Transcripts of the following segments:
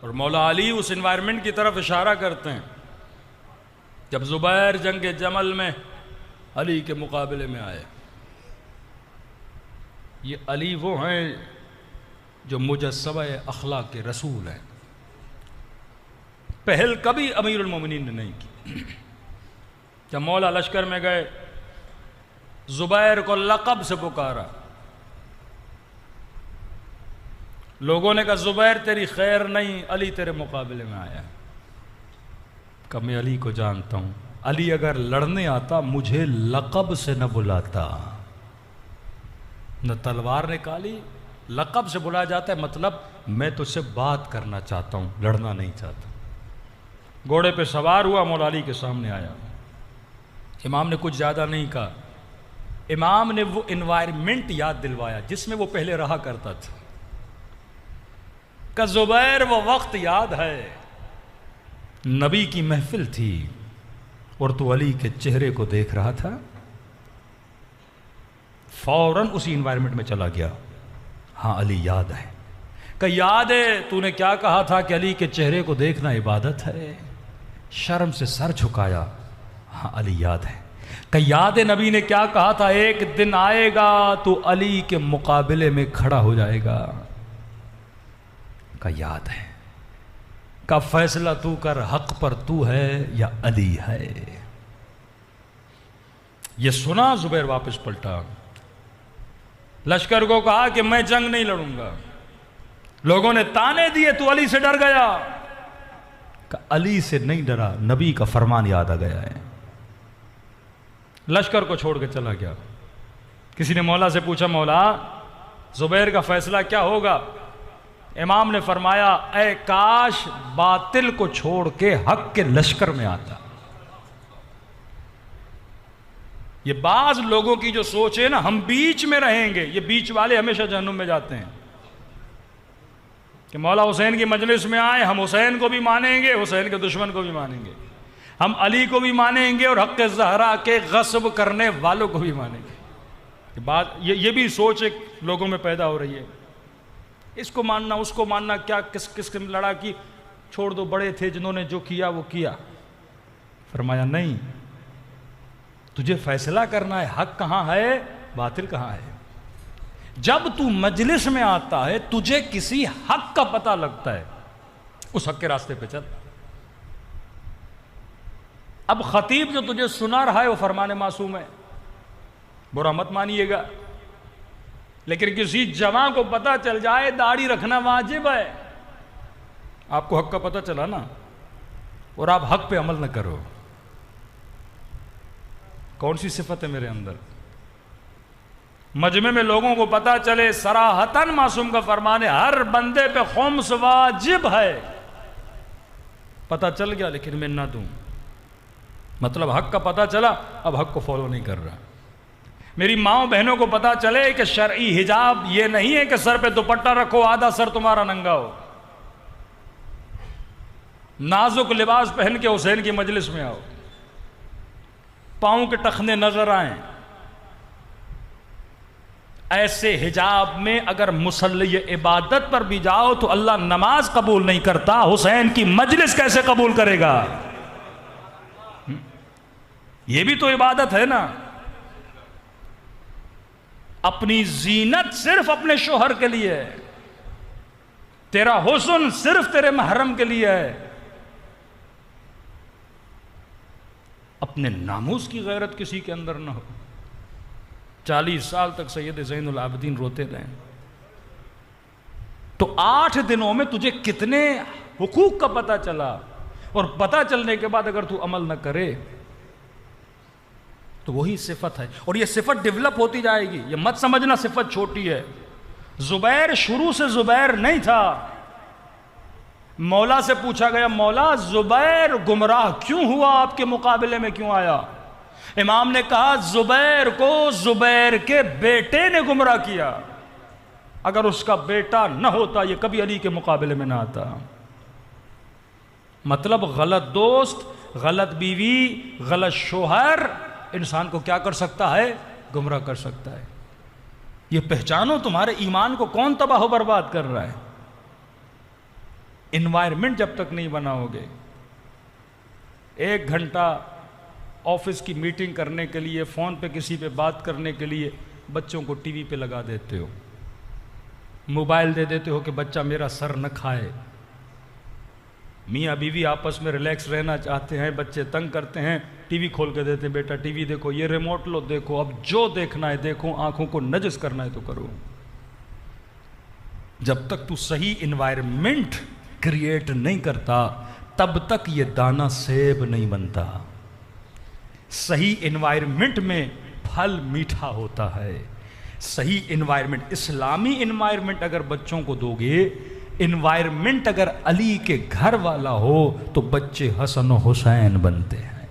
और मौला अली उस इन्वायरमेंट की तरफ इशारा करते हैं। जब ज़ुबैर जंग जमल में अली के मुकाबले में आए, ये अली वो हैं जो मुजस्सबा अखलाक के रसूल हैं। पहल कभी अमीरुल मोमिनीन ने नहीं की। जब मौला लश्कर में गए, ज़ुबैर को लक़ब से पुकारा। लोगों ने कहा ज़ुबैर तेरी खैर नहीं, अली तेरे मुकाबले में आया। कहा मैं अली को जानता हूं, अली अगर लड़ने आता मुझे लक़ब से न बुलाता। न तलवार निकाली, लक़ब से बुलाया जाता है मतलब मैं तुझसे बात करना चाहता हूं, लड़ना नहीं चाहता। घोड़े पे सवार हुआ, मौला अली के सामने आया। इमाम ने कुछ ज़्यादा नहीं कहा, इमाम ने वो इन्वायरमेंट याद दिलवाया जिसमें वो पहले रहा करता था। का ज़ुबैर वो वक्त याद है, नबी की महफिल थी और तू अली के चेहरे को देख रहा था। फौरन उसी इन्वायरमेंट में चला गया। हाँ अली याद है। का याद है तूने क्या कहा था कि अली के चेहरे को देखना इबादत है। शर्म से सर झुकाया। हाँ अली याद है। का याद है नबी ने क्या कहा था, एक दिन आएगा तो अली के मुकाबले में खड़ा हो जाएगा। का याद है। का फैसला तू कर, हक पर तू है या अली है। ये सुना, ज़ुबैर वापस पलटा, लश्कर को कहा कि मैं जंग नहीं लड़ूंगा। लोगों ने ताने दिए, तू अली से डर गया। का अली से नहीं डरा, नबी का फरमान याद आ गया है। लश्कर को छोड़ के चला गया। किसी ने मौला से पूछा, मौला ज़ुबैर का फैसला क्या होगा। इमाम ने फरमाया, ऐ काश बातिल को छोड़ के हक के लश्कर में आता। ये बाज लोगों की जो सोच है ना, हम बीच में रहेंगे, ये बीच वाले हमेशा जहन्नुम में जाते हैं। कि मौला हुसैन की मजलिस में आए, हम हुसैन को भी मानेंगे, हुसैन के दुश्मन को भी मानेंगे, हम अली को भी मानेंगे और हक़ ज़हरा के गस्ब करने वालों को भी मानेंगे। बात ये भी सोच एक लोगों में पैदा हो रही है। इसको मानना उसको मानना, क्या किस किस लड़ा की, छोड़ दो, बड़े थे जिन्होंने जो किया वो किया। फरमाया नहीं, तुझे फैसला करना है, हक कहां है बातिल कहां है। जब तू मजलिस में आता है, तुझे किसी हक का पता लगता है, उस हक के रास्ते पे चल। अब खतीब जो तुझे सुना रहा है वो फरमाने मासूम है, बुरा मत मानिएगा। लेकिन किसी जवां को पता चल जाए दाढ़ी रखना वाजिब है, आपको हक का पता चला ना, और आप हक पे अमल न करो, कौन सी सिफत है मेरे अंदर। मजमे में लोगों को पता चले, सराहतन मासूम का फरमान है, हर बंदे पे खुम्स वाजिब है। पता चल गया लेकिन मैं ना दूं, मतलब हक का पता चला, अब हक को फॉलो नहीं कर रहा। मेरी माओ बहनों को पता चले कि शरई हिजाब ये नहीं है कि सर पे दुपट्टा रखो, आधा सर तुम्हारा नंगा हो। नाजुक लिबास पहन के हुसैन की मजलिस में आओ, पांव के टखने नजर आए। ऐसे हिजाब में अगर मुसल्ली इबादत पर भी जाओ तो अल्लाह नमाज कबूल नहीं करता, हुसैन की मजलिस कैसे कबूल करेगा। यह भी तो इबादत है ना। अपनी जीनत सिर्फ अपने शोहर के लिए है, तेरा हुस्न सिर्फ तेरे महरम के लिए है। अपने नामूस की गैरत किसी के अंदर ना हो। 40 साल तक सैयद ज़ैनुल आबिदीन रोते रहे, तो 8 दिनों में तुझे कितने हुकूक का पता चला, और पता चलने के बाद अगर तू अमल न करे तो वही सिफत है। और ये सिफत डेवलप होती जाएगी, ये मत समझना सिफत छोटी है। ज़ुबैर शुरू से ज़ुबैर नहीं था। मौला से पूछा गया, मौला ज़ुबैर गुमराह क्यों हुआ, आपके मुकाबले में क्यों आया। इमाम ने कहा, ज़ुबैर को ज़ुबैर के बेटे ने गुमराह किया, अगर उसका बेटा न होता ये कभी अली के मुकाबले में ना आता। मतलब गलत दोस्त, गलत बीवी, गलत शोहर इंसान को क्या कर सकता है, गुमराह कर सकता है। ये पहचानो तुम्हारे ईमान को कौन तबाह बर्बाद कर रहा है। इन्वायरमेंट जब तक नहीं बनाओगे, 1 घंटा ऑफिस की मीटिंग करने के लिए, फ़ोन पे किसी पे बात करने के लिए बच्चों को टीवी पे लगा देते हो, मोबाइल दे देते हो कि बच्चा मेरा सर न खाए। मियाँ बीवी आपस में रिलैक्स रहना चाहते हैं, बच्चे तंग करते हैं, टीवी खोल के देते हैं, बेटा टीवी देखो, ये रिमोट लो देखो, अब जो देखना है देखो, आंखों को नजस करना है तो करो। जब तक तू सही इन्वायरमेंट क्रिएट नहीं करता तब तक ये दाना सेब नहीं बनता। सही इन्वायरमेंट में फल मीठा होता है। सही इन्वायरमेंट, इस्लामी इन्वायरमेंट अगर बच्चों को दोगे, इन्वायरमेंट अगर अली के घर वाला हो तो बच्चे हसन और हुसैन बनते हैं।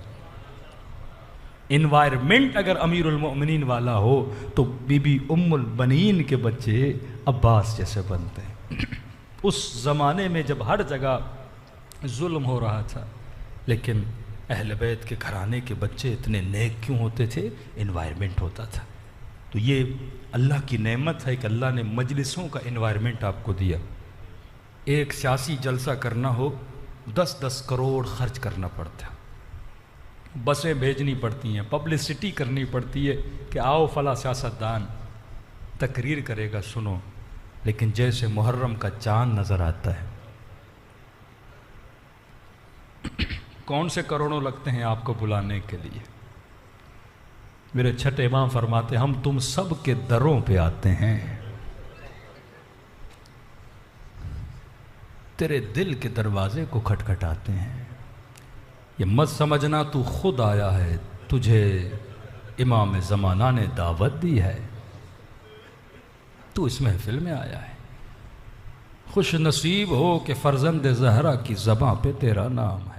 इन्वायरमेंट अगर अमीरुल मोमिनीन वाला हो तो बीबी उम्मुल बनीन के बच्चे अब्बास जैसे बनते हैं। उस ज़माने में जब हर जगह जुल्म हो रहा था, लेकिन अहले बैत के घराने के बच्चे इतने नेक क्यों होते थे? इन्वायरमेंट होता था। तो ये अल्लाह की नेमत है कि अल्लाह ने मजलिसों का इन्वायरमेंट आपको दिया। एक सियासी जलसा करना हो 10-10 करोड़ खर्च करना पड़ता, बसें भेजनी पड़ती हैं, पब्लिसिटी करनी पड़ती है कि आओ फला सियासतदान तकरीर करेगा, सुनो। लेकिन जैसे मुहर्रम का चांद नज़र आता है, कौन से करोड़ों लगते हैं आपको बुलाने के लिए। मेरे छठे इमाम फरमाते, हम तुम सब के दरों पे आते हैं, तेरे दिल के दरवाजे को खटखटाते हैं। ये मत समझना तू खुद आया है, तुझे इमाम ज़माना ने दावत दी है, तू इस महफिल में आया है। खुश नसीब हो कि फ़र्जंद ज़हरा की ज़बां पे तेरा नाम है।